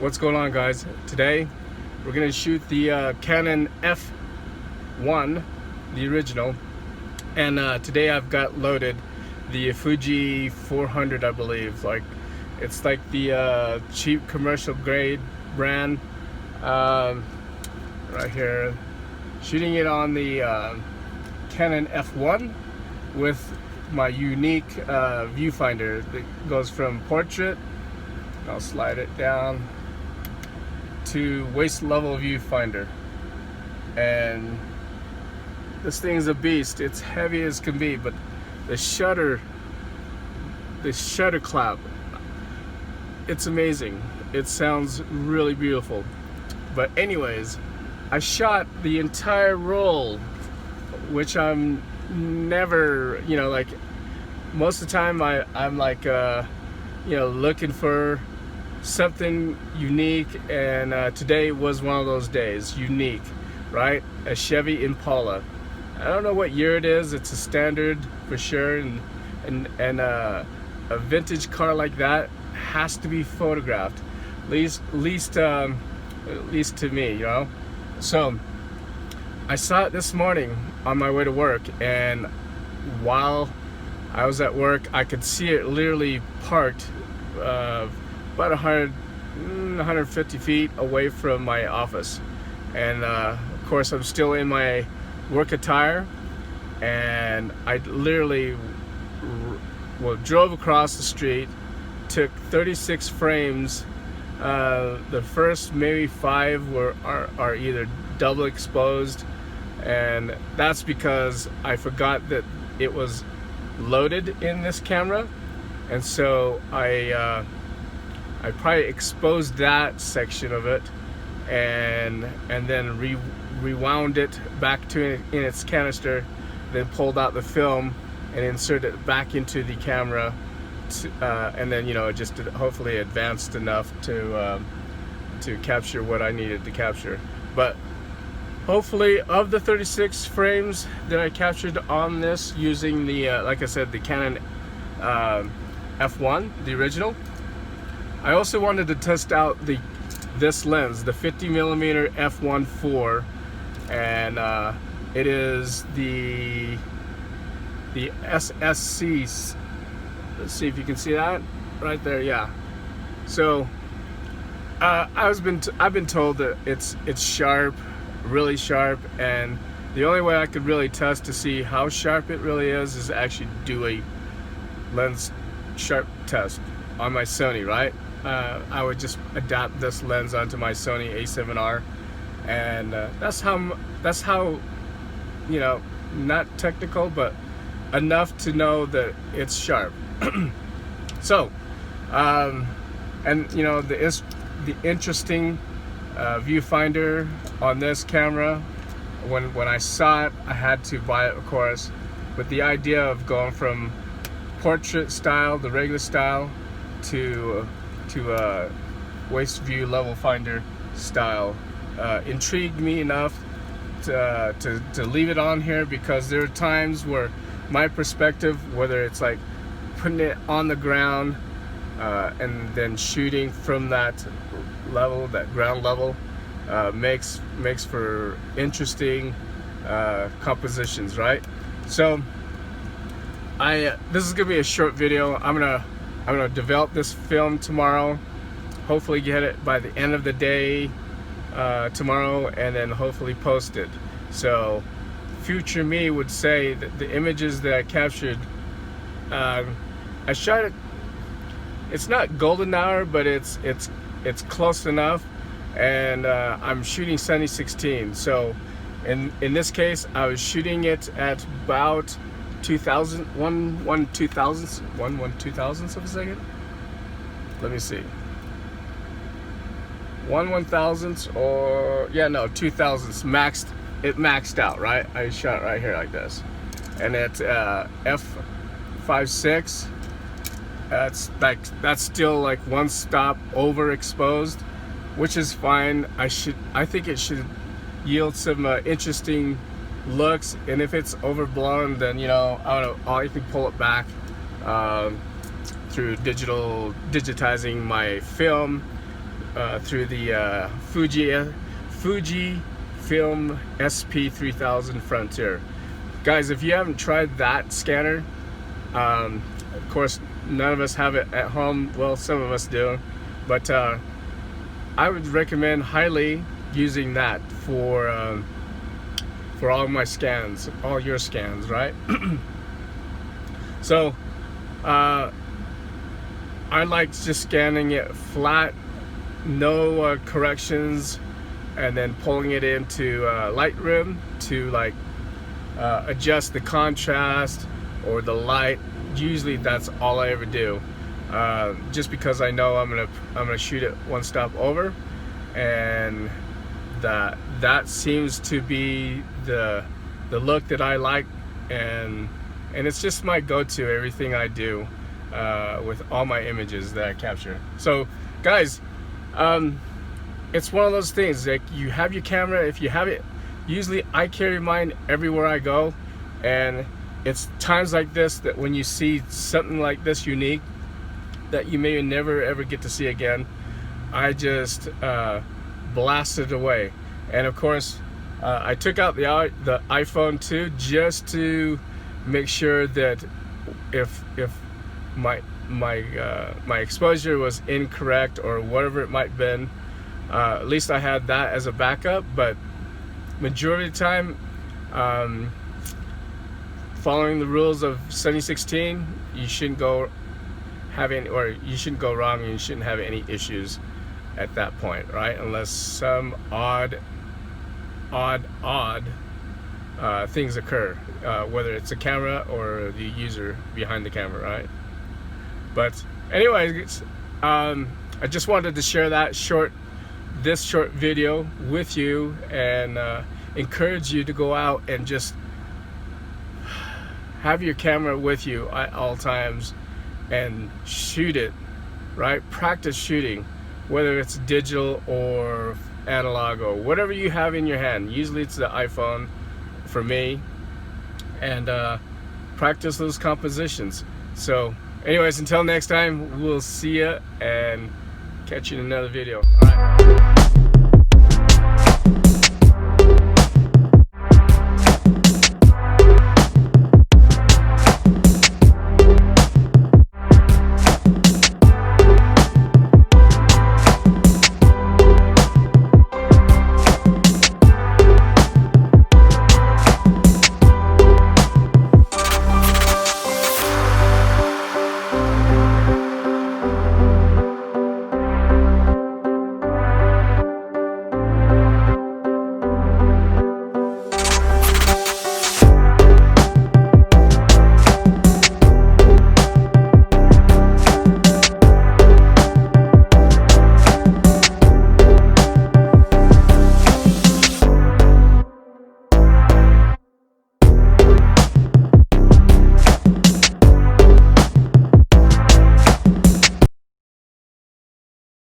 What's going on, guys? Today we're gonna shoot the Canon F1, the original, and today I've got loaded the Fuji 400, I believe. It's like the cheap commercial grade brand, right here. Shooting it on the Canon F1 with my unique viewfinder that goes from portrait, I'll slide it down, to waist level viewfinder. And this thing's a beast. It's heavy as can be, but the shutter clap, it's amazing. It sounds really beautiful. But anyways, I shot the entire roll, which I'm never, like most of the time I'm like looking for something unique, and today was one of those days. Unique, right? A Chevy Impala. I don't know what year it is. It's a standard for sure, and a vintage car like that has to be photographed, at least to me, So I saw it this morning on my way to work, and while I was at work, I could see it literally parked about 150 feet away from my office. And of course, I'm still in my work attire, and I literally drove across the street, took 36 frames. The first maybe 5 are either double exposed, and that's because I forgot that it was loaded in this camera, and so I probably exposed that section of it, and then rewound it back to in its canister, then pulled out the film and inserted it back into the camera, and then just hopefully advanced enough to capture what I needed to capture. But hopefully, of the 36 frames that I captured on this using the like I said, the Canon F1, the original, I also wanted to test out this lens, the 50mm f1.4, and it is the SSC. Let's see if you can see that right there. Yeah. So I've been told that it's sharp, really sharp, and the only way I could really test to see how sharp it really is actually do a lens sharp test on my Sony, right? I would just adapt this lens onto my Sony A7R, and that's how not technical, but enough to know that it's sharp. So and the interesting viewfinder on this camera, when I saw it, I had to buy it, of course, with the idea of going from portrait style, the regular style, to waist view level finder style, intrigued me enough to leave it on here, because there are times where my perspective, whether it's like putting it on the ground and then shooting from that level, that ground level, makes for interesting compositions, right? So this is gonna be a short video. I'm gonna develop this film tomorrow, hopefully get it by the end of the day tomorrow, and then hopefully post it. So future me would say that the images that I captured, I shot it, it's not golden hour, but it's close enough, and I'm shooting Sunny 16. So in this case, I was shooting it at about 1/2000th of a second. Let me see. 1/1000th, or yeah, no, 2000ths maxed. It maxed out, right? I shot right here like this, and it's f5.6. That's still like one stop overexposed, which is fine. I think it should yield some interesting looks, and if it's overblown, then I can pull it back through digitizing my film, through the FujiFilm SP3000 Frontier. Guys, if you haven't tried that scanner, of course none of us have it at home. Well, some of us do, but I would recommend highly using that for all my scans, all your scans, right? So I like just scanning it flat, no corrections, and then pulling it into Lightroom to like adjust the contrast or the light. Usually that's all I ever do, just because I know I'm gonna shoot it one stop over, and that seems to be the look that I like, and it's just my go-to everything I do with all my images that I capture. So guys, it's one of those things, like, you have your camera. If you have it, usually I carry mine everywhere I go, and it's times like this that when you see something like this unique that you may never ever get to see again, I just blast it away. And of course I took out the iPhone too, just to make sure that if my exposure was incorrect or whatever it might have been, at least I had that as a backup. But majority of the time, following the rules of 7016, you shouldn't go you shouldn't go wrong, and you shouldn't have any issues at that point, right? Unless some odd things occur, whether it's a camera or the user behind the camera, right? But anyways, I just wanted to share this short video with you, and encourage you to go out and just have your camera with you at all times and shoot it, right? Practice shooting, whether it's digital or analog or whatever you have in your hand. Usually it's the iPhone for me, and practice those compositions. So anyways, until next time, we'll see ya and catch you in another video. All right.